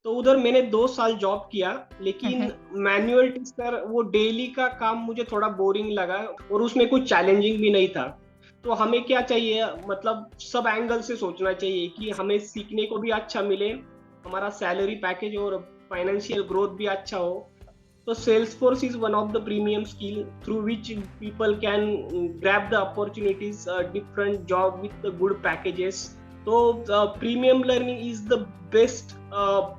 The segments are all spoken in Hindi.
तो उधर मैंने 2 साल जॉब किया, लेकिन हम्म। मैनुअल टेस्टर वो डेली का काम मुझे थोड़ा बोरिंग लगा और उसमें कुछ चैलेंजिंग भी नहीं था। तो हमें क्या चाहिए, मतलब सब एंगल से सोचना चाहिए कि हमें सीखने को भी अच्छा मिले, हमारा सैलरी पैकेज और फाइनेंशियल ग्रोथ भी अच्छा हो। So Salesforce is one of the premium skill through which people can grab the opportunities, different job with the good packages. So premium learning is the best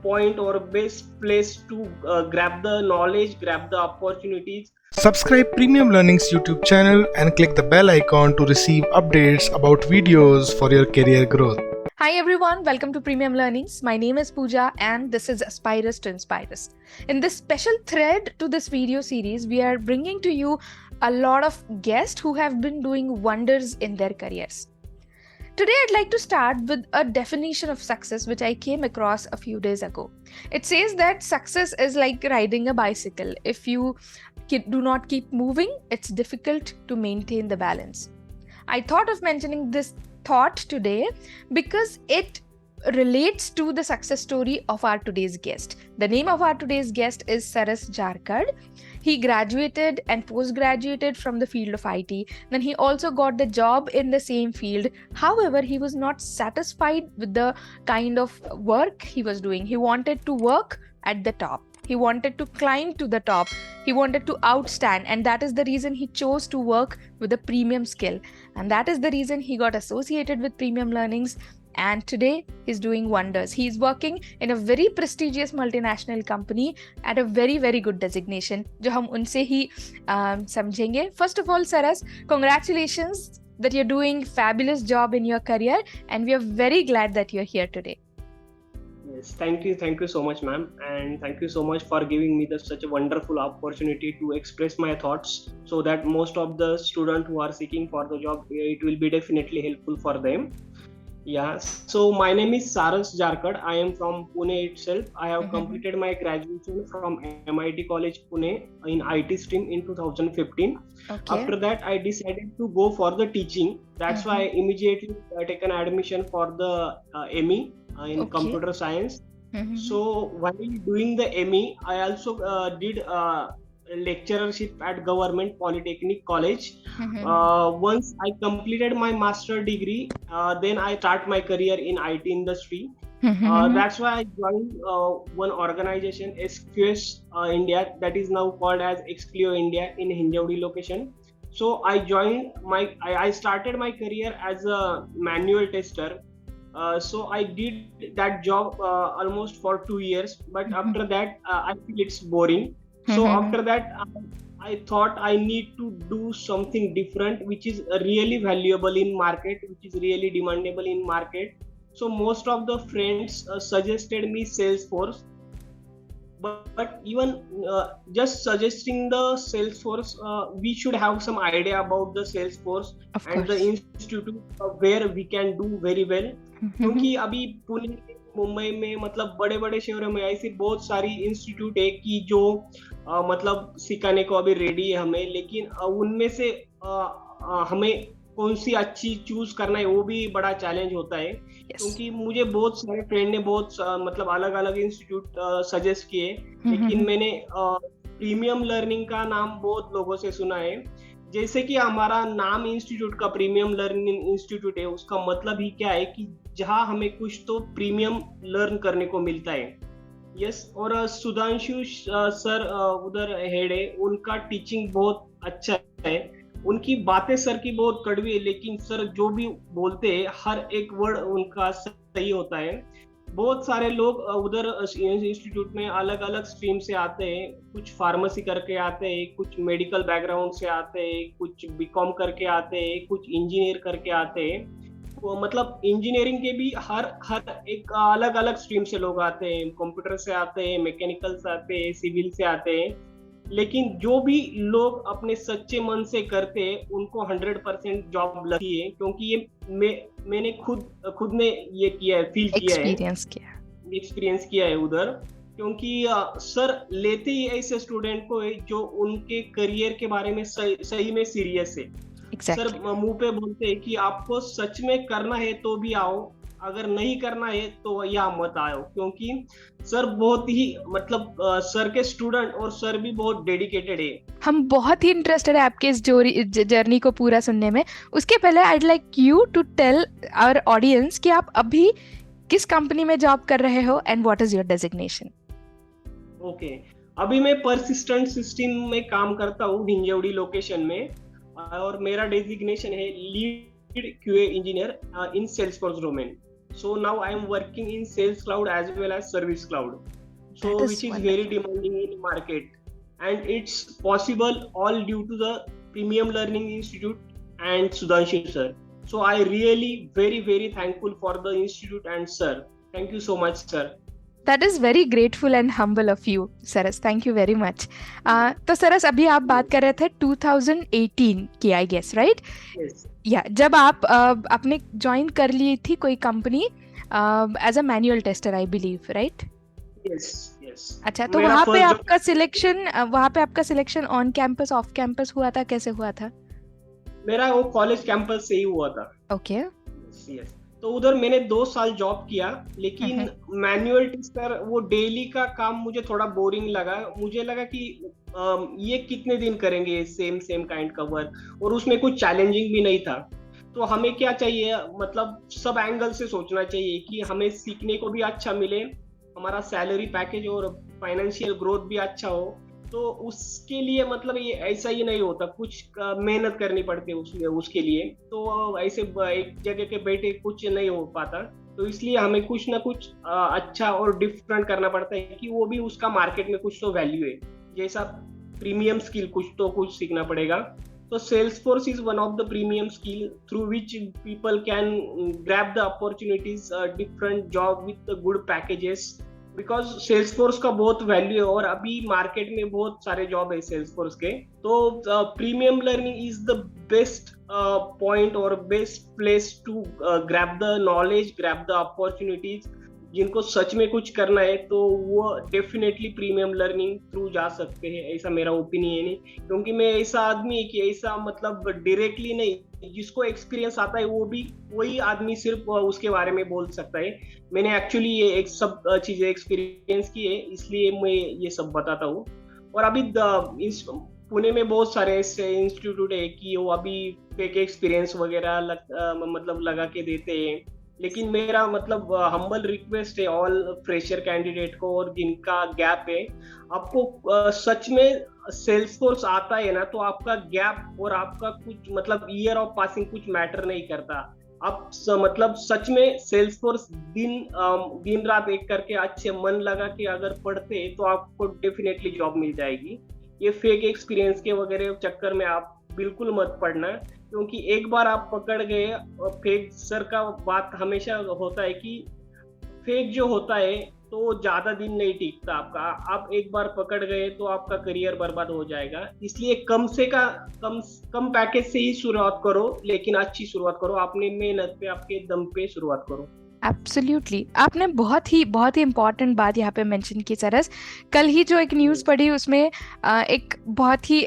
point or best place to grab the knowledge, grab the opportunities. Subscribe Premium Learning's YouTube channel and click the bell icon to receive updates about videos for your career growth. Hi everyone, welcome to Premium Learnings. My name is Pooja and this is Aspirus to Inspirus. In this special thread to this video series, we are bringing to you a lot of guests who have been doing wonders in their careers. Today, I'd like to start with a definition of success which I came across a few days ago. It says that success is like riding a bicycle. If you do not keep moving, it's difficult to maintain the balance. I thought of mentioning this thought today because it relates to the success story of our today's guest. The name of our today's guest is Saras Jarkad. He graduated and post-graduated from the field of IT. Then he also got the job in the same field. However, he was not satisfied with the kind of work he was doing. He wanted to work at the top. He wanted to climb to the top. He wanted to outstand, and that is the reason he chose to work with a premium skill. And that is the reason he got associated with Premium Learnings. And today he's doing wonders. He's working in a very prestigious multinational company at a very, very good designation, जो हम उनसे ही समझेंगे. First of all, Saras, congratulations that you're doing fabulous job in your career, and we are very glad that you're here today. Yes, thank you so much, ma'am, and thank you so much for giving me such a wonderful opportunity to express my thoughts, so that most of the students who are seeking for the job, it will be definitely helpful for them. Yeah, so my name is Saras Jarkad. I am from Pune itself. I have completed my graduation from MIT College Pune in IT stream in 2015. Okay. After that, I decided to go for the teaching. That's why I immediately taken admission for the ME in computer science. So while doing the ME, I also did lecturership at Government Polytechnic College. Once I completed my master degree, then I start my career in IT industry. That's why I joined one organization, SQS India, that is now called as Exclio India in Hinjawadi location. So I started my career as a manual tester. So I did that job almost for 2 years, but after that I feel it's boring. So after that, I thought I need to do something different, which is really valuable in market, which is really demandable in market. So most of the friends suggested me Salesforce, but even just suggesting the Salesforce, we should have some idea about the Salesforce and the institute where we can do very well. क्योंकि अभी पुणे मुंबई में मतलब बड़े बड़े शहरों में ऐसी बहुत सारी इंस्टीट्यूट है कि जो मतलब सिखाने को अभी रेडी है हमें, लेकिन उनमें से हमें कौन सी अच्छी चूज करना है वो भी बड़ा चैलेंज होता है. क्योंकि मुझे बहुत सारे फ्रेंड ने बहुत मतलब अलग अलग इंस्टीट्यूट सजेस्ट किए, लेकिन मैंने प्रीमियम लर्निंग का नाम बहुत लोगों से सुना है. जैसे कि हमारा नाम इंस्टीट्यूट का प्रीमियम लर्निंग इंस्टीट्यूट है, उसका मतलब ही क्या है कि जहां हमें कुछ तो प्रीमियम लर्न करने को मिलता है. यस, और सुधांशु सर उधर हेड है, उनका टीचिंग बहुत अच्छा है. उनकी बातें सर की बहुत कड़वी है, लेकिन सर जो भी बोलते हैं हर एक वर्ड उनका सही होता है. बहुत सारे लोग उधर इंस्टीट्यूट में अलग अलग स्ट्रीम से आते हैं. कुछ फार्मेसी करके आते हैं, कुछ मेडिकल बैकग्राउंड से आते हैं, कुछ बीकॉम करके आते हैं, कुछ इंजीनियर करके आते हैं. तो मतलब इंजीनियरिंग के भी हर एक अलग अलग स्ट्रीम से लोग आते हैं. कंप्यूटर से आते हैं, मैकेनिकल से आते हैं, सिविल से आते हैं. लेकिन जो भी लोग अपने सच्चे मन से करते हैं उनको 100% जॉब लगती है. क्योंकि ये मैंने खुद ने ये किया है, फील किया है, एक्सपीरियंस किया है उधर. क्योंकि सर लेते ही ऐसे स्टूडेंट को है जो उनके करियर के बारे में सही में सीरियस है. सर मुंह पे बोलते हैं कि आपको सच में करना है तो भी आओ, अगर नहीं करना है तो यहाँ मत आओ, क्योंकि सर बहुत ही मतलब सर के स्टूडेंट और सर भी बहुत डेडिकेटेड है। हम बहुत ही इंटरेस्टेड है आपके इस जर्नी को पूरा सुनने में। उसके पहले I like you to tell our audience कि आप अभी किस कंपनी में जॉब कर रहे हो and what is your designation. Okay, अभी मैं परसिस्टेंट सिस्टम में काम करता हूँ हिंजवड़ी लोकेशन में, और मेरा डेजिग्नेशन है lead QA engineer in Salesforce domain. So now I am working in Sales Cloud as well as Service Cloud. So which is very demanding in market, and it's possible all due to the Premium Learning Institute and Sudhanshu sir. So I really very thankful for the institute and sir. Thank you so much sir. That is very grateful and humble of you, Saras. Thank you very much. तो सरस अभी आप बात कर रहे थे 2018 की, I guess, right? Yes. जब आप आपने ज्वाइन कर ली थी कोई company as a manual tester, I believe, right? Yes. अच्छा, तो वहाँ पे आपका selection on campus, off campus हुआ था, कैसे हुआ था? मेरा वो कॉलेज कैंपस से ही हुआ था. ओके. यस. तो उधर मैंने 2 साल जॉब किया, लेकिन मैनुअल टेस्टर वो डेली का काम मुझे थोड़ा बोरिंग लगा. मुझे लगा कि ये कितने दिन करेंगे सेम काइंड का वर्क, और उसमें कुछ चैलेंजिंग भी नहीं था. तो हमें क्या चाहिए, मतलब सब एंगल से सोचना चाहिए कि हमें सीखने को भी अच्छा मिले, हमारा सैलरी पैकेज और फाइनेंशियल ग्रोथ भी अच्छा हो. तो उसके लिए मतलब ये ऐसा ही नहीं होता, कुछ मेहनत करनी पड़ती है उसके लिए. तो ऐसे एक जगह के बैठे कुछ नहीं हो पाता. तो इसलिए हमें कुछ ना कुछ अच्छा और डिफरेंट करना पड़ता है कि वो भी उसका मार्केट में कुछ तो वैल्यू है. जैसा प्रीमियम स्किल कुछ सीखना पड़ेगा. तो Salesforce is one of the premium skill through which people can grab the opportunities, different job with the good packages. Because Salesforce का बहुत वैल्यू है और अभी मार्केट में बहुत सारे जॉब है Salesforce के. तो premium learning is the best point और best place to grab the knowledge, grab the opportunities. जिनको सच में कुछ करना है तो वो डेफिनेटली प्रीमियम लर्निंग थ्रू जा सकते हैं, ऐसा मेरा ओपिनियन है. क्योंकि मैं ऐसा आदमी है कि ऐसा मतलब डायरेक्टली नहीं, जिसको एक्सपीरियंस आता है वही आदमी सिर्फ उसके बारे में बोल सकता है. मैंने एक्चुअली ये एक सब चीजें एक्सपीरियंस की है, इसलिए मैं ये सब बताता हूँ. और अभी पुणे में बहुत सारे ऐसे इंस्टीट्यूट है कि वो अभी फेक एक्सपीरियंस वगैरह मतलब लगा के देते हैं. लेकिन मेरा मतलब हम्बल रिक्वेस्ट है ऑल फ्रेशर कैंडिडेट को, और जिनका गैप है, आपको सच में Salesforce आता है ना, तो आपका गैप और आपका कुछ मतलब ईयर ऑफ पासिंग कुछ मैटर नहीं करता. आप मतलब सच में Salesforce दिन रात एक करके अच्छे मन लगा के अगर पढ़ते तो आपको डेफिनेटली जॉब मिल जाएगी. ये फेक एक्सपीरियंस के वगैरह चक्कर में आप बिल्कुल मत पड़ना, क्योंकि एक बार आप पकड़ गए. फेक सर का बात हमेशा होता है कि फेक जो होता है तो ज्यादा दिन नहीं टिकता आपका. आप एक बार पकड़ गए तो आपका करियर बर्बाद हो जाएगा. इसलिए कम पैकेज से ही शुरुआत करो, लेकिन अच्छी शुरुआत करो, अपने मेहनत पे, आपके दम पे शुरुआत करो. एब्सोल्युटली, आपने बहुत ही इम्पॉर्टेंट बात यहाँ पे मेंशन की सरस. कल ही जो एक न्यूज़ पढ़ी उसमें एक बहुत ही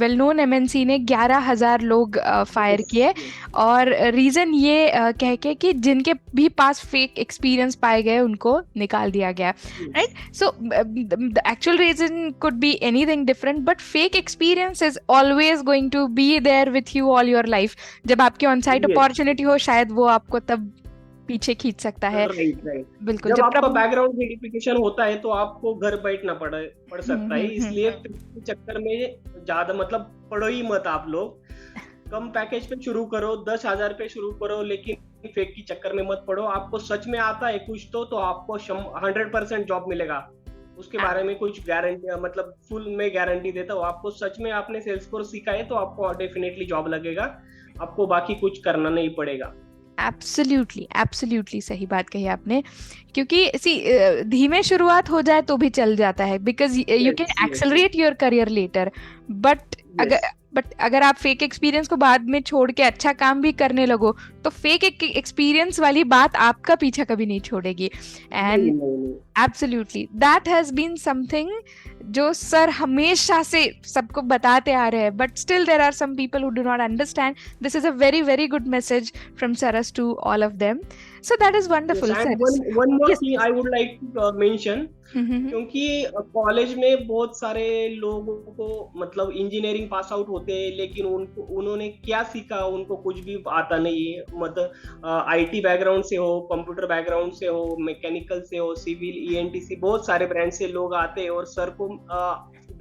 वेल नोन MNC ने 11,000 लोग फायर किए, और रीज़न ये कह के कि जिनके भी पास फेक एक्सपीरियंस पाए गए उनको निकाल दिया गया, right? So the actual reason could be anything different, but fake experience is always going to be there with you all your life. जब आपकी ऑन साइट अपॉर्चुनिटी हो, शायद वो आपको तब पीछे खींच सकता है. बिल्कुल. जब आपका बैकग्राउंड वेरिफिकेशन होता है तो आपको घर बैठना पड़ सकता है. इसलिए चक्कर में ज्यादा मतलब पढ़ो ही मत आप लोग. कम पैकेज पे शुरू करो, 10,000 पे शुरू करो, लेकिन फेक की चक्कर में मत पढ़ो. आपको सच में आता है कुछ तो आपको 100% जॉब मिलेगा. उसके बारे में कुछ गारंटी, मतलब फुल में गारंटी देता हूँ. आपको सच में आपने Salesforce सीखा है तो आपको डेफिनेटली जॉब लगेगा. आपको बाकी कुछ करना नहीं पड़ेगा. एब्सोल्युटली सही बात कही आपने. क्योंकि धीमे शुरुआत हो जाए तो भी चल जाता है, because you can accelerate your career later. बट अगर आप फेक एक्सपीरियंस को बाद में छोड़ के अच्छा काम भी करने लगो तो फेक एक्सपीरियंस वाली बात आपका पीछा कभी नहीं छोड़ेगी. And absolutely that has been something जो सर हमेशा से सबको बताते आ रहे हैं, but still there are some people who do not understand. This is a very good message from sir's to all of them. So that is wonderful. Yes, and Cyrus. one more Yes, thing please. I would like to mention, क्योंकि कॉलेज में बहुत सारे लोगों को मतलब इंजीनियरिंग पास आउट होते हैं, लेकिन उन्होंने क्या सीखा उनको कुछ भी आता नहीं है। मतलब आईटी बैकग्राउंड से हो, कंप्यूटर बैकग्राउंड से हो, मैकेनिकल से हो, सिविल, ईएनटीसी, बहुत सारे ब्रांच से लोग आते हैं और सर को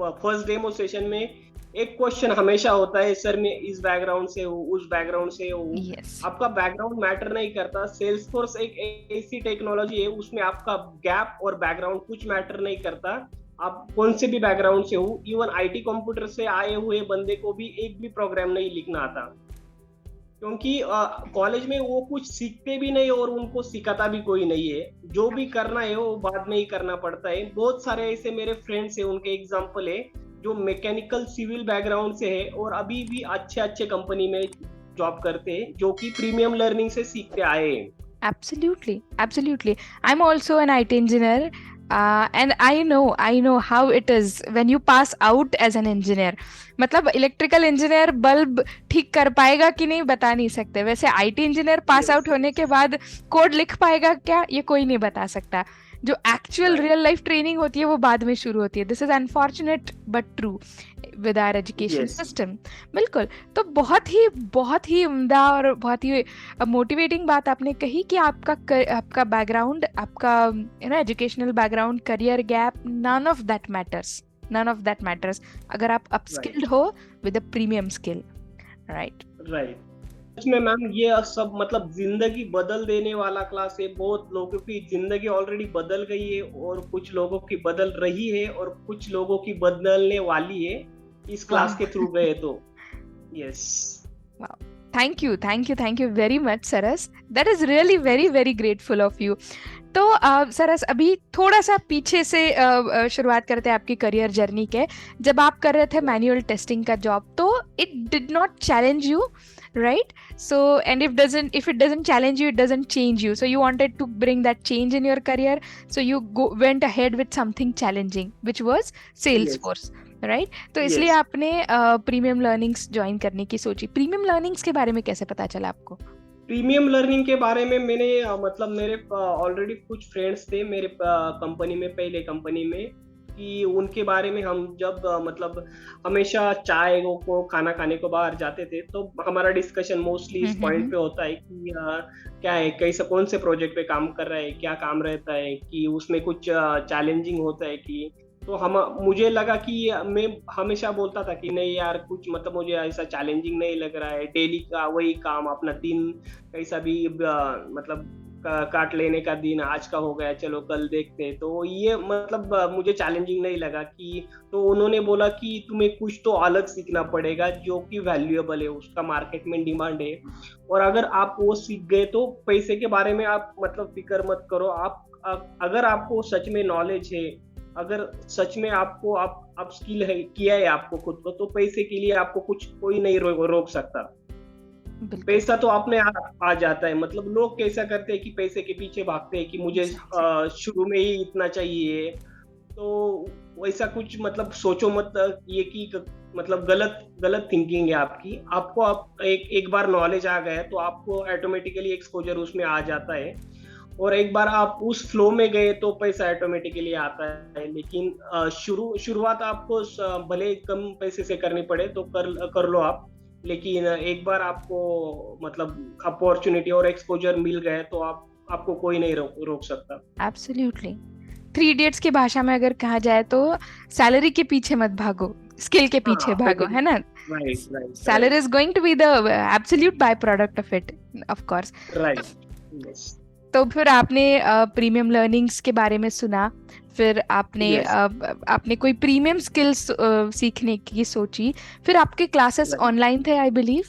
फर्स्ट डेमो सेशन में एक क्वेश्चन हमेशा होता है, सर मैं इस बैकग्राउंड से हूँ, उस बैकग्राउंड से हूँ। Yes. आपका बैकग्राउंड मैटर नहीं करता। सेल्सफोर्स एक ऐसी टेक्नोलॉजी है, उसमें आपका गैप और बैकग्राउंड कुछ मैटर नहीं करता। आप कौन से भी बैकग्राउंड से हो, इवन आईटी कंप्यूटर से आए हुए बंदे को भी एक भी प्रोग्राम नहीं लिखना आता, क्योंकि कॉलेज में वो कुछ सीखते भी नहीं और उनको सिखाता भी कोई नहीं है। जो भी करना है वो बाद में ही करना पड़ता है। बहुत सारे ऐसे मेरे फ्रेंड्स हैं, उनके एग्जांपल है, जो मैकेनिकल सिविल बैकग्राउंड से है और अभी भी अच्छे कंपनी में जॉब करते हैं, जो कि प्रीमियम लर्निंग से सीखते आए हैं। Absolutely, absolutely. I'm also an IT engineer, and I know how it is when you pass out as an engineer. मतलब इलेक्ट्रिकल इंजीनियर बल्ब ठीक कर पाएगा कि नहीं बता नहीं सकते, वैसे आईटी इंजीनियर पास आउट होने के बाद कोड लिख पाएगा क्या, ये कोई नहीं बता सकता। जो एक्चुअल रियल लाइफ ट्रेनिंग होती है वो बाद में शुरू होती है। This is unfortunate but true with our education system. बिल्कुल। तो बहुत ही उम्दा और बहुत ही मोटिवेटिंग बात आपने कही कि आपका बैकग्राउंड, आपका educational background, career gap, none of that matters अगर आप अपस्किल्ड हो with a premium skill. Right. इसमें मैम ये सब मतलब जिंदगी बदल देने वाला क्लास है। बहुत लोगों की जिंदगी ऑलरेडी बदल गई है और कुछ लोगों की बदल रही है और कुछ लोगों की बदलने वाली है इस क्लास के थ्रू गए तो। Yes, thank you very much Saras, that is really very very grateful of you. तो सरस अभी थोड़ा सा पीछे से शुरुआत करते हैं आपकी करियर जर्नी के। जब आप कर रहे थे मैनुअल टेस्टिंग का जॉब, तो it did not challenge you, right? So, and if it doesn't challenge you, it doesn't change you. So you wanted to bring that change in your career, so you went ahead with something challenging, which was Salesforce. Right? तो इसलिए आपने प्रीमियम लर्निंग्स ज्वाइन करने की सोची। प्रीमियम लर्निंग्स के बारे में कैसे पता चला आपको? प्रीमियम लर्निंग के बारे में मैंने मतलब मेरे ऑलरेडी कुछ फ्रेंड्स थे मेरे कंपनी में, पहले कंपनी में, कि उनके बारे में हम जब मतलब हमेशा चाय को खाना खाने को बाहर जाते थे, तो हमारा डिस्कशन मोस्टली इस पॉइंट पे होता है कि क्या है, कैसे कौन से प्रोजेक्ट पे काम कर रहा है, क्या काम रहता है, कि उसमें कुछ चैलेंजिंग होता है कि। तो मुझे लगा कि मैं हमेशा बोलता था कि नहीं यार, कुछ मतलब मुझे ऐसा चैलेंजिंग नहीं लग रहा है, डेली का वही काम, अपना दिन कैसा भी मतलब काट लेने का दिन आज का हो गया, चलो कल देखते हैं। तो ये मतलब मुझे चैलेंजिंग नहीं लगा कि। तो उन्होंने बोला कि तुम्हें कुछ तो अलग सीखना पड़ेगा जो कि वैल्यूएबल है, उसका मार्केट में डिमांड है, और अगर आप वो सीख गए तो पैसे के बारे में आप मतलब फिक्र मत करो। आप अगर आपको सच में नॉलेज है, अगर सच में आपको आप स्किल है, किया है आपको खुद को, तो पैसे के लिए आपको कोई नहीं रोक सकता। पैसा तो आपने आ जाता है। मतलब लोग कैसा करते हैं कि पैसे के पीछे भागते हैं कि मुझे शुरू में ही इतना चाहिए। तो वैसा कुछ मतलब सोचो मत, ये कि मतलब गलत थिंकिंग है आपकी। आपको एक बार नॉलेज आ गया तो आपको ऑटोमेटिकली एक्सपोजर उसमें आ जाता है, और एक बार आप उस फ्लो में गए तो पैसा ऑटोमेटिकली आता है। लेकिन शुरुआत आपको भले कम पैसे से करनी पड़े तो कर लो आप, लेकिन एक बार आपको मतलब अपॉर्चुनिटी और एक्सपोजर मिल गए तो आपको कोई नहीं रोक सकता। एब्सोल्युटली। 3 इडियट्स की भाषा में अगर कहा जाए तो सैलरी के पीछे मत भागो, स्किल के पीछे भागो, है ना? Right. Salary is going to be the absolute by product of it, of course. Right, yes. तो फिर आपने प्रीमियम लर्निंग्स के बारे में सुना, फिर आपने कोई प्रीमियम स्किल्स सीखने की सोची, फिर आपके क्लासेस ऑनलाइन थे आई बिलीव?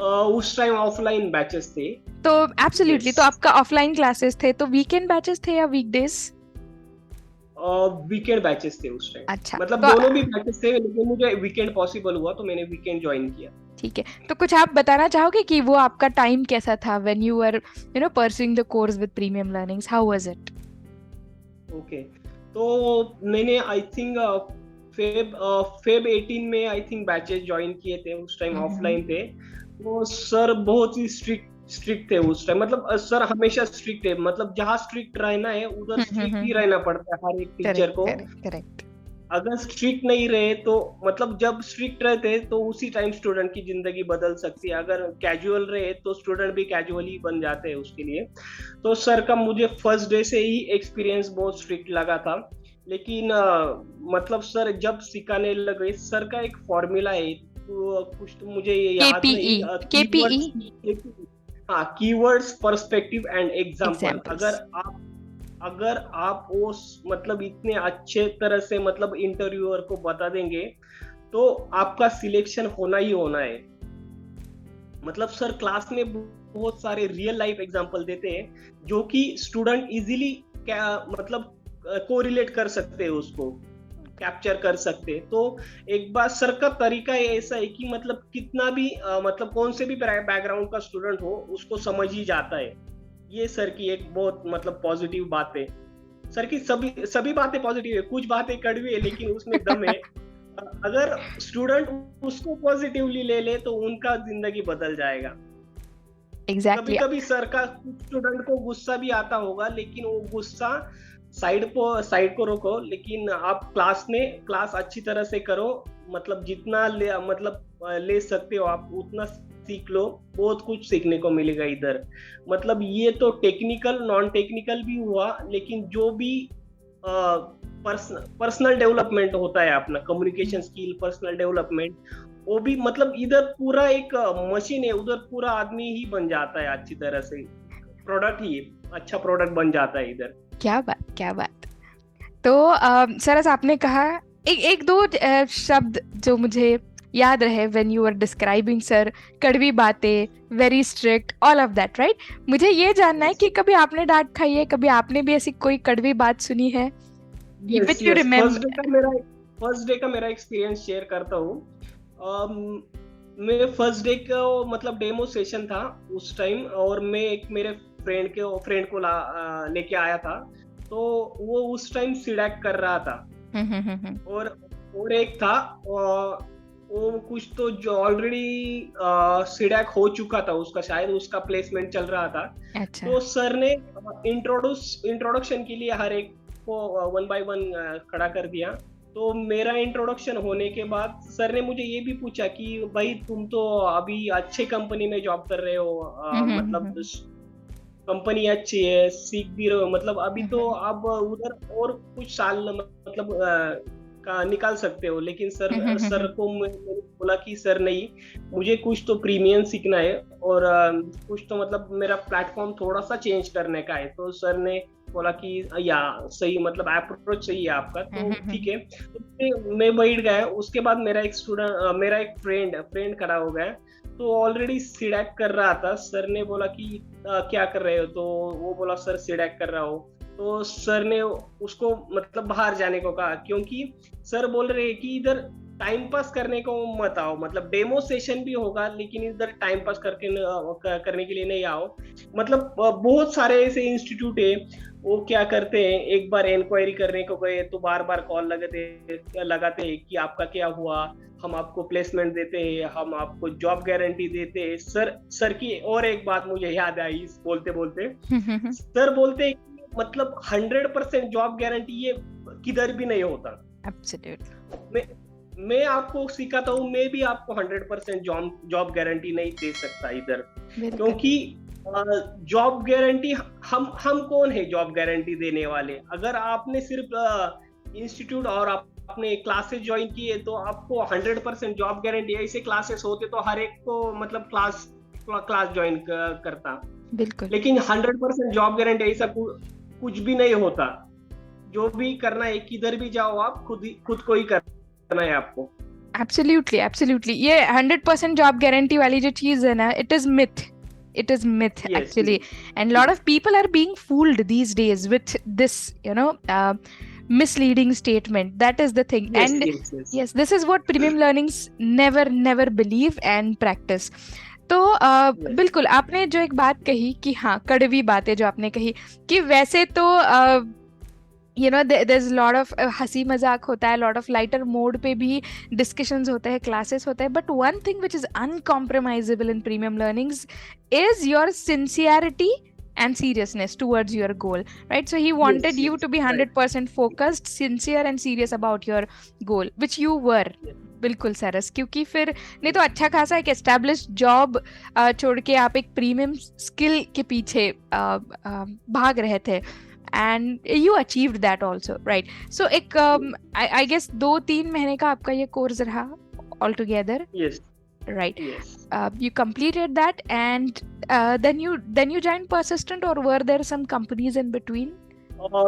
उस टाइम ऑफलाइन बैचेस थे। तो एब्सोल्युटली। तो आपका ऑफलाइन क्लासेस थे, तो वीकेंड बैचेस थे या वीकडेज? वीकेंड बैचेस थे उस टाइम। अच्छा, मतलब दोनों भी बैचेस थे, लेकिन मुझे वीकेंड पॉसिबल हुआ तो मैंने वीकेंड ज्वाइन किया। ठीक है। तो कुछ आप बताना चाहोगे कि वो आपका टाइम कैसा था when you were pursuing the course with premium learnings? How was it? Okay, तो मैंने आई थिंक फेब 18 में आई थिंक बैचेस ज्वाइन किए थे। उस टाइम ऑफलाइन थे। तो सर बहुत ही स्ट्रिक्ट थे उस टाइम, मतलब सर हमेशा स्ट्रिक्ट है, मतलब जहाँ स्ट्रिक्ट रहना है उधर स्ट्रिक्ट ही रहना पड़ता है हर एक टीचर को। करेक्ट। अगर स्ट्रिक्ट नहीं रहे तो मतलब जब स्ट्रिक्ट रहते तो उसी टाइम स्टूडेंट की जिंदगी बदल सकती है, अगर कैजुअल रहे तो स्टूडेंट भी कैजुअल ही बन जाते हैं उसके लिए। तो सर का मुझे फर्स्ट डे से ही एक्सपीरियंस बहुत स्ट्रिक्ट लगा था, लेकिन मतलब सर जब सिखाने लगे, सर का एक फॉर्मूला है, तो कुछ तो मुझे ये याद नहीं, KPE। हाँ, कीवर्ड्स, पर्सपेक्टिव एंड एग्जाम्पल। अगर आप वो मतलब इतने अच्छे तरह से मतलब इंटरव्यूअर को बता देंगे तो आपका सिलेक्शन होना ही होना है। मतलब सर क्लास में बहुत सारे रियल लाइफ एग्जांपल देते हैं जो कि स्टूडेंट इजीली क्या मतलब कोरिलेट कर सकते हैं, उसको कैप्चर कर सकते हैं। तो एक बार सर का तरीका ऐसा है कि मतलब कितना भी मतलब कौन से भी बैकग्राउंड का स्टूडेंट हो उसको समझ ही जाता है। ये सर की एक बहुत मतलब पॉजिटिव बात है। सर की सभी बातें पॉजिटिव है, कुछ बातें कड़वी है लेकिन उसमें दम है। अगर स्टूडेंट उसको पॉजिटिवली ले ले तो उनका जिंदगी बदल जाएगा। एग्जैक्टली। कभी सर का स्टूडेंट को गुस्सा भी आता होगा, लेकिन वो गुस्सा साइड को रखो, लेकिन आप क्लास अच्छी तरह से करो, मतलब जितना ले सकते हो आप उतना सीख लो। बहुत कुछ सीखने को मिलेगा इधर। मतलब ये तो टेक्निकल नॉन टेक्निकल भी हुआ, लेकिन जो भी पर्सनल डेवलपमेंट होता है अपना, कम्युनिकेशन स्किल, पर्सनल डेवलपमेंट, वो भी मतलब इधर पूरा एक मशीन है, उधर पूरा आदमी ही बन जाता है अच्छी तरह से, प्रोडक्ट ही अच्छा प्रोडक्ट बन जाता है इधर। क्या बात। तो सरस आपने कहा एक दो शब्द जो मुझे याद रहे when you are describing sir, कड़वी बातें, very strict, all of that, right? मुझे ये जानना है कि कभी आपने डांट खाई है, कभी आपने भी ऐसी कोई कड़वी बात सुनी है which you remember? First day का मेरा एक्सपीरियंस शेयर करता हूँ। मैं फर्स्ट डे का मतलब डेमो सेशन था उस टाइम, और मैं एक मेरे फ्रेंड को लेके आया था, तो वो उस टाइम सीडैक कर रहा था। और एक था वो कुछ तो जो ऑलरेडी सीडैक हो चुका था, उसका शायद उसका प्लेसमेंट चल रहा था। अच्छा। तो सर ने इंट्रोडक्शन के लिए हर एक को 1 by 1 खड़ा कर दिया। तो मेरा इंट्रोडक्शन होने के बाद सर ने मुझे ये भी पूछा कि भाई तुम तो अभी अच्छे कंपनी में जॉब कर रहे हो, मतलब कंपनी अच्छी है, सीख भी रहे हो, मतलब अभी तो अब उधर और कुछ साल मतलब का निकाल सकते हो। लेकिन सर को मैंने बोला कि सर नहीं, मुझे कुछ तो प्रीमियम सीखना है और कुछ तो मतलब मेरा प्लेटफॉर्म थोड़ा सा चेंज करने का है। तो सर ने बोला कि या सही, मतलब अप्रोच सही है आपका, तो ठीक है। तो मैं बैठ गया। उसके बाद मेरा एक फ्रेंड खड़ा हो गया, तो ऑलरेडी सीडैक कर रहा था। सर ने बोला कि क्या कर रहे हो, तो वो बोला सर सीडैक कर रहा हो। तो सर ने उसको मतलब बाहर जाने को कहा, क्योंकि सर बोल रहे हैं कि इधर टाइम पास करने को मत आओ, मतलब डेमो सेशन भी होगा लेकिन इधर टाइम पास करने के लिए नहीं आओ। मतलब बहुत सारे ऐसे इंस्टीट्यूट है, वो क्या करते हैं, एक बार इंक्वायरी करने को गए तो बार बार कॉल लगाते हैं कि आपका क्या हुआ, हम आपको प्लेसमेंट देते हैं, हम आपको जॉब गारंटी देते हैं। सर की और एक बात मुझे याद आई बोलते बोलते, सर बोलते हैं कि मतलब 100% जॉब गारंटी ये किधर भी नहीं होता। Absolutely. मैं आपको सिखाता हूँ, मैं भी आपको 100% जॉब गारंटी नहीं दे सकता इधर, क्योंकि जॉब गारंटी हम कौन है जॉब गारंटी देने वाले। अगर आपने सिर्फ इंस्टीट्यूट और आपने क्लासेस ज्वाइन किए तो आपको 100% जॉब गारंटी, ऐसे क्लासेस होते तो हर एक को मतलब क्लास ज्वाइन करता। बिल्कुल। लेकिन 100% जॉब गारंटी ऐसा कुछ भी नहीं होता। जो भी करना है, किधर भी जाओ आप खुद को ही करना है आपको। Absolutely. ये 100% जॉब गारंटी वाली जो चीज है ना, it is myth yes, actually. And a lot of people are being fooled these days with this, misleading statement. That is the thing. Yes, this is what premium learnings never believe and practice. तो बिल्कुल आपने जो एक बात कही कि हाँ, कड़वी बातें जो आपने कही कि वैसे तो there's a lot of हंसी मजाक होता है, lot of lighter mode पे भी discussions होते हैं, classes होते हैं, but one thing which is uncompromisable in premium learnings is your sincerity and seriousness towards your goal, right? So he wanted you to be right. 100% focused, sincere and serious about your goal, which you were. Yes. बिल्कुल सरस, क्योंकि फिर नहीं तो अच्छा खासा एक एस्टेब्लिश जॉब छोड़ के आप एक प्रीमियम स्किल के पीछे भाग रहे थे, and you achieved that also, right? So एक I guess 2-3 महीने का आपका ये कोर्स रहा altogether, Yes. right? Yes. You completed that, and then you joined Persistent, or were there some companies in between?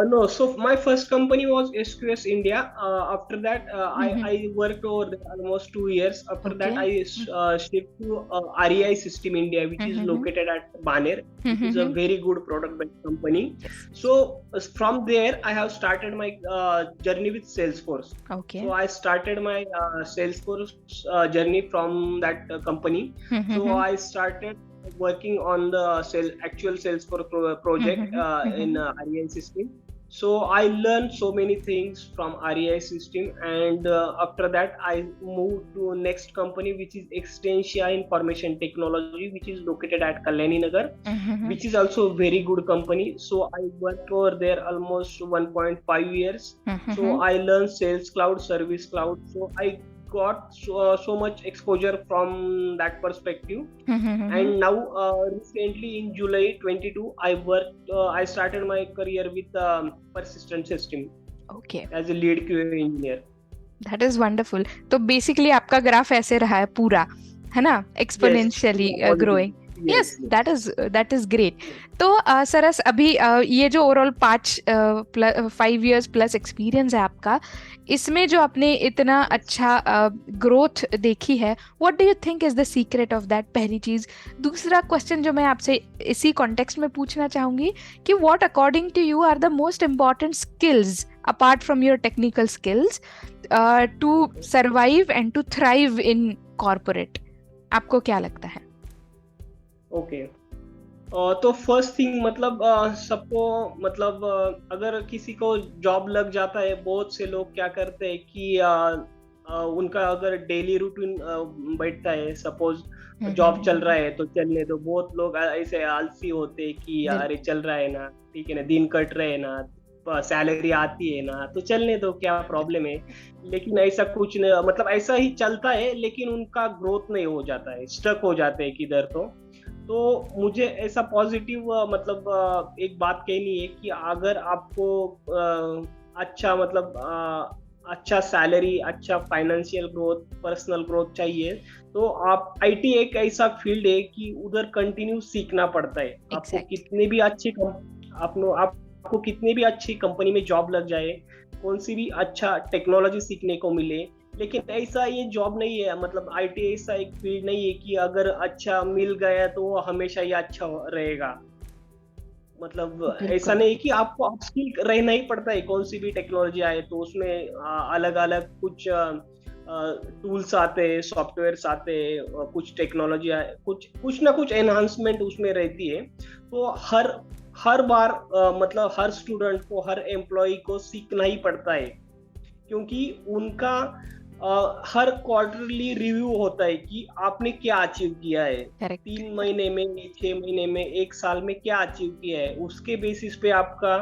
No, so my first company was SQS India. After that, I worked over there almost 2 years. After that, I shifted to REI System India, which is located at Baner. It is a very good product-based company. So from there, I have started my journey with Salesforce. Okay. So I started my Salesforce journey from that company. So I started working on the actual Salesforce project in REI system. So I learned so many things from REI system, and after that I moved to next company, which is Extensia Information Technology, which is located at Kalyani Nagar, which is also a very good company. So I worked over there almost 1.5 years. So I learned Sales Cloud, Service Cloud. So I got so much exposure from that perspective. And now recently in July 22 I started my career with Persistent System. Okay. As a lead QA engineer. That is wonderful. तो basically आपका ग्राफ ऐसे रहा है पूरा, है ना, exponentially growing. Yes, that is great. तो सरस, अभी ये जो ओवरऑल 5 years प्लस एक्सपीरियंस है आपका, इसमें जो आपने इतना अच्छा ग्रोथ देखी है, what do you think is the secret of that? पहली चीज. दूसरा क्वेश्चन जो मैं आपसे इसी कॉन्टेक्स्ट में पूछना चाहूंगी कि what according to you are the most important skills apart from your technical skills to survive and to thrive in corporate? आपको क्या लगता है? ओके, तो फर्स्ट थिंग मतलब सबको मतलब अगर किसी को जॉब लग जाता है, बहुत से लोग क्या करते हैं कि उनका अगर डेली रूटीन बैठता है, सपोज जॉब चल रहा है तो चलने दो. बहुत लोग ऐसे आलसी होते हैं कि अरे चल रहा है ना, ठीक है ना, दिन कट रहे हैं ना, सैलरी आती है ना, तो चलने दो, क्या प्रॉब्लम है. लेकिन ऐसा कुछ नहीं, मतलब ऐसा ही चलता है, लेकिन उनका ग्रोथ नहीं हो जाता है, स्टक हो जाते हैं किधर. तो मुझे ऐसा पॉजिटिव मतलब एक बात कहनी है कि अगर आपको अच्छा मतलब अच्छा सैलरी, अच्छा फाइनेंशियल ग्रोथ, पर्सनल ग्रोथ चाहिए, तो आप आईटी एक ऐसा फील्ड है कि उधर कंटिन्यू सीखना पड़ता है. आपको कितने भी आपको कितने भी अच्छी कंपनी में जॉब लग जाए, कौन सी भी अच्छा टेक्नोलॉजी सीखने को मिले, लेकिन ऐसा ये जॉब नहीं है, मतलब आईटी ऐसा एक फील्ड नहीं है कि अगर अच्छा मिल गया तो वो हमेशा ही अच्छा रहेगा. मतलब ऐसा नहीं कि आपको अपस्किल रहना ही पड़ता है. कौन सी भी टेक्नोलॉजी आए तो उसमें अलग अलग कुछ टूल्स आते हैं, सॉफ्टवेयर्स आते हैं, कुछ टेक्नोलॉजी आए, कुछ ना कुछ एनहांसमेंट उसमें रहती है. तो हर बार मतलब हर स्टूडेंट को, हर एम्प्लॉय को सीखना ही पड़ता है, क्योंकि उनका हर क्वार्टरली रिव्यू होता है कि आपने क्या अचीव किया है. 3 महीने में, 6 महीने में, 1 साल में क्या अचीव किया है, उसके बेसिस पे आपका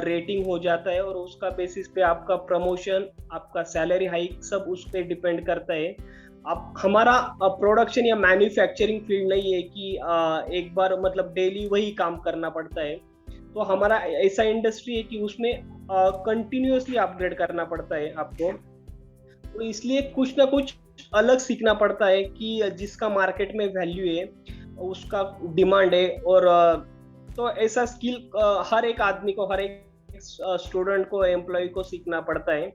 रेटिंग हो जाता है, और उसका बेसिस पे आपका प्रमोशन, आपका सैलरी हाइक, सब उस पर डिपेंड करता है. अब हमारा प्रोडक्शन या मैन्युफैक्चरिंग फील्ड नहीं है कि एक बार मतलब डेली वही काम करना पड़ता है. तो हमारा ऐसा इंडस्ट्री है कि उसमें कंटिन्यूअसली अपग्रेड करना पड़ता है आपको. तो इसलिए कुछ ना कुछ अलग सीखना पड़ता है कि जिसका मार्केट में वैल्यू है, उसका डिमांड है. और तो ऐसा स्किल हर एक आदमी को, हर एक स्टूडेंट को, एम्प्लॉय को सीखना पड़ता है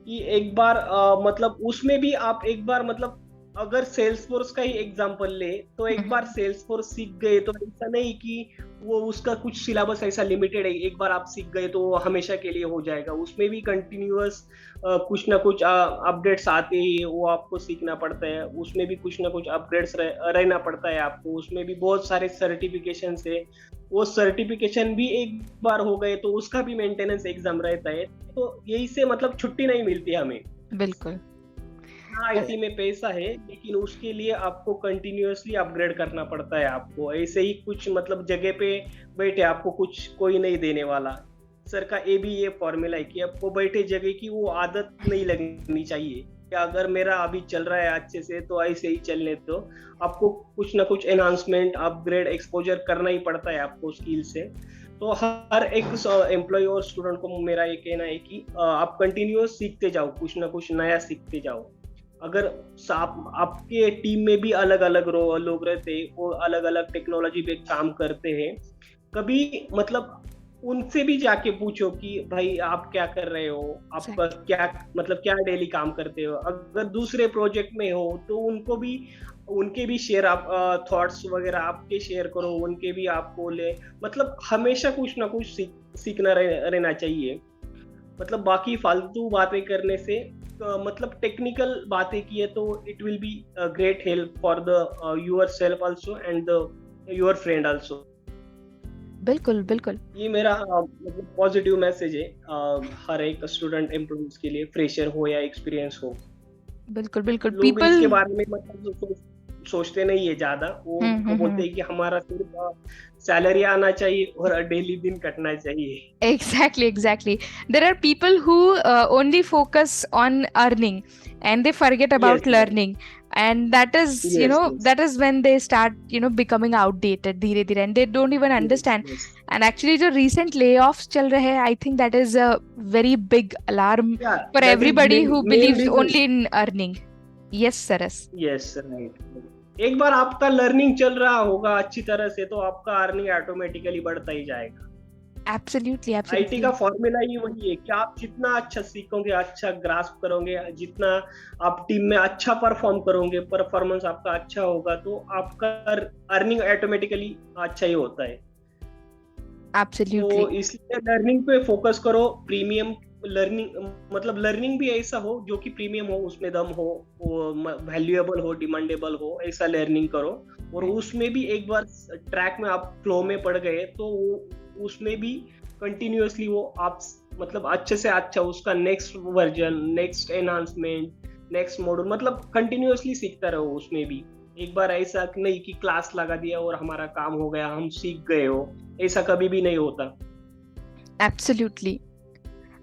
कि एक बार मतलब उसमें भी आप एक बार मतलब अगर सेल्सफोर्स का ही एग्जांपल ले तो एक बार सेल्सफोर्स सीख गए तो ऐसा नहीं कि वो उसका कुछ सिलेबस ऐसा लिमिटेड है, एक बार आप सीख गए तो वो हमेशा के लिए हो जाएगा. उसमें भी कंटिन्यूअस कुछ ना कुछ अपडेट्स आते ही वो आपको सीखना पड़ता है. उसमें भी कुछ ना कुछ अपग्रेड्स रहना पड़ता है आपको. उसमें भी बहुत सारे सर्टिफिकेशन है, वो सर्टिफिकेशन भी एक बार हो गए तो उसका भी मेंटेनेंस एग्जाम रहता है, तो यही से मतलब छुट्टी नहीं मिलती हमें। बिल्कुल। आईटी में पैसा है लेकिन उसके लिए आपको कंटिन्यूअसली अपग्रेड करना पड़ता है। आपको ऐसे ही कुछ मतलब जगह पे बैठे आपको कुछ कोई नहीं देने वाला। सर का ये फॉर्मूला है कि आपको बैठे जगह की वो आदत नहीं लगनी चाहिए कि अगर मेरा अभी चल रहा है अच्छे से तो ऐसे ही चलने दो। आपको कुछ ना कुछ एनहांसमेंट, अपग्रेड, एक्सपोजर करना ही पड़ता है आपको स्किल से। तो हर एक एम्प्लॉय और स्टूडेंट को मेरा ये कहना है कि आप कंटिन्यूअस सीखते जाओ, कुछ ना कुछ नया सीखते जाओ। अगर आपके टीम में भी अलग अलग लोग रहते हैं और अलग अलग टेक्नोलॉजी पे काम करते हैं, कभी मतलब उनसे भी जाके पूछो कि भाई आप क्या कर रहे हो, आपका क्या मतलब क्या डेली काम करते हो। अगर दूसरे प्रोजेक्ट में हो तो उनके भी शेयर आप थॉट्स वगैरह आपके शेयर करो, उनके भी आप बोले। मतलब हमेशा कुछ ना कुछ सीखना रहना चाहिए। मतलब बाकी फालतू बातें करने से मतलब टेक्निकल बातें की है तो it will be great help for the your self also and your friend also. बिल्कुल बिल्कुल, ये मेरा मतलब पॉजिटिव मैसेज है हर एक स्टूडेंट एम्प्लॉइज के लिए, फ्रेशर हो या एक्सपीरियंस हो। बिल्कुल बिल्कुल। लोग इसके बारे में मतलब सोचते नहीं है ज्यादा। वो बोलते हैं कि हमारा सिर्फ सैलरी आना चाहिए और डेली दिन कटना चाहिए। Exactly. There are people who only focus on earning and they forget about learning. And that is, that is when they start, becoming outdated धीरे धीरे, and they don't even understand. And actually, जो recent layoffs चल रहे हैं, I think that is a very big alarm for everybody who believes only in earning. Yes, Saras. Yes, right. एक बार आपका लर्निंग चल रहा होगा अच्छी तरह से तो आपका अर्निंग ऑटोमेटिकली बढ़ता ही जाएगा। Absolutely. आईटी का फॉर्मूला ही वही है कि आप जितना अच्छा सीखोगे, अच्छा ग्रास्प करोगे, जितना आप टीम में अच्छा परफॉर्म करोगे, परफॉर्मेंस आपका अच्छा होगा तो आपका अर्निंग ऑटोमेटिकली अच्छा ही होता है। Absolutely. तो इसलिए लर्निंग पे फोकस करो। प्रीमियम लर्निंग मतलब लर्निंग भी ऐसा हो जो कि प्रीमियम हो, उसमें दम हो, वैल्यूएबल हो, डिमांडेबल हो, ऐसा लर्निंग करो। और उसमें भी एक बार ट्रैक में आप फ्लो में पड़ गए तो उसमें भी कंटिन्यूअसली वो आप मतलब अच्छे से अच्छा उसका next version, next enhancement, next module मतलब कंटिन्यूअसली सीखता रहो उसमें भी। एक बार ऐसा नहीं कि क्लास लगा दिया और हमारा काम हो गया, हम सीख गए हो, ऐसा कभी भी नहीं होता। Absolutely.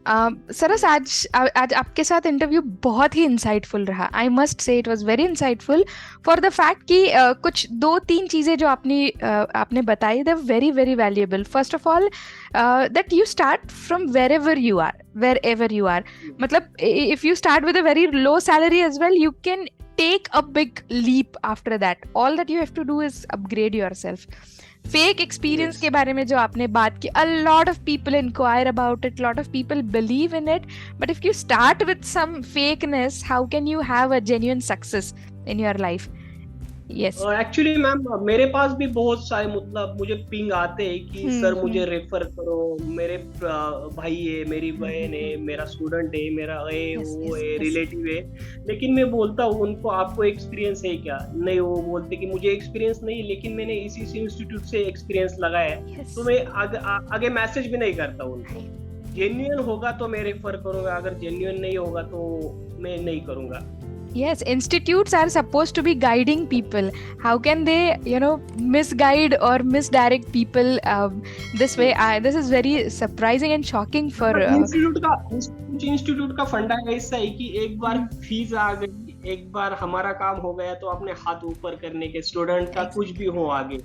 सरस, आज आपके साथ इंटरव्यू बहुत ही इंसाइटफुल रहा। I must say it was very insightful for the fact कि कुछ 2-3 चीज़ें जो आपने बताई, they very very valuable. First of all that you start from wherever you are. मतलब if you start with a very low salary as well, you can take a big leap after that. All that you have to do is upgrade yourself. Fake experience के बारे में जो आपने बात की, a lot of people inquire about it, lot of people believe in it, but if you start with some fakeness, how can you have a genuine success in your life? Yes. Actually ma'am मेरे पास भी बहुत सारे मतलब मुझे पिंग आते हैं कि सर मुझे रेफर करो, मेरे भाई है, मेरी बहन है, मेरा स्टूडेंट है, मेरा वो है, रिलेटिव है। लेकिन मैं बोलता हूँ उनको, आपको एक्सपीरियंस है क्या? नहीं, वो बोलते कि मुझे एक्सपीरियंस नहीं, लेकिन मैंने इसी इंस्टीट्यूट से एक्सपीरियंस लगाया है। तो मैं आगे मैसेज भी नहीं करता उनको। जेन्युइन होगा तो मैं रेफर करूंगा, अगर जेन्युइन नहीं होगा तो मैं नहीं करूंगा। Yes, institutes are supposed to be guiding people. How can they, misguide or misdirect people this way? This is very surprising and shocking for. Institute का फंडा ऐसा है कि एक बार फीस आ गई, एक बार हमारा काम हो गया तो अपने हाथ ऊपर करने के, स्टूडेंट का कुछ भी हो आगे।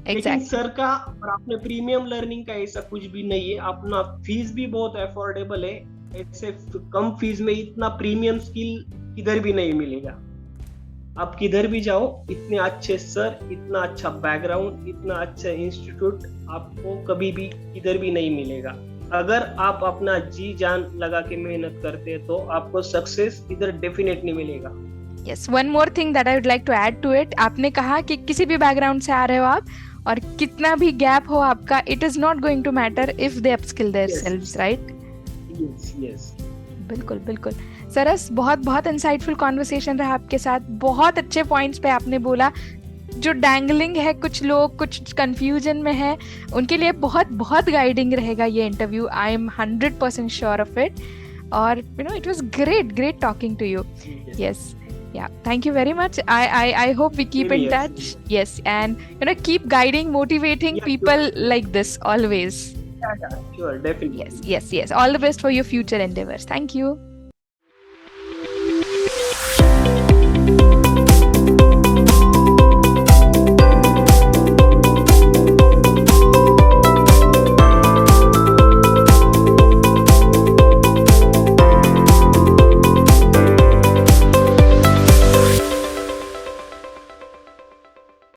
लेकिन सर का और अपने प्रीमियम लर्निंग का ऐसा कुछ भी नहीं है। अपना फीस भी बहुत अफोर्डेबल है। ऐसे कम फीस में इतना प्रीमियम स्किल किधर भी नहीं मिलेगा। आप किधर भी जाओ, इतने अच्छे सर, इतना अच्छा बैकग्राउंड, इतना अच्छा इंस्टीट्यूट आपको कभी भी किधर भी नहीं मिलेगा। अगर आप अपना जी जान लगा के मेहनत करते हैं तो आपको सक्सेस इधर डेफिनेटली मिलेगा। Yes, one more thing that I would like to add to it. आपने कहा कि किसी भी बैकग्राउंड से आ रहे हो आप और कितना भी गैप हो आपका, it is not going to matter if they upskill themselves, right? Yes. बिल्कुल सरस, बहुत इंसाइटफुल कॉन्वर्सेशन रहा आपके साथ। बहुत अच्छे पॉइंट्स पे आपने बोला। जो डैंगलिंग है, कुछ लोग कुछ कंफ्यूजन में है, उनके लिए बहुत बहुत गाइडिंग रहेगा ये interview. I am 100% sure of it. और it was great talking to you. Yes. Yeah, thank you very much. I hope we keep in touch. Yes, and keep guiding, motivating people like this always. Sure, definitely. Yes. All the best for your future endeavors. Thank you.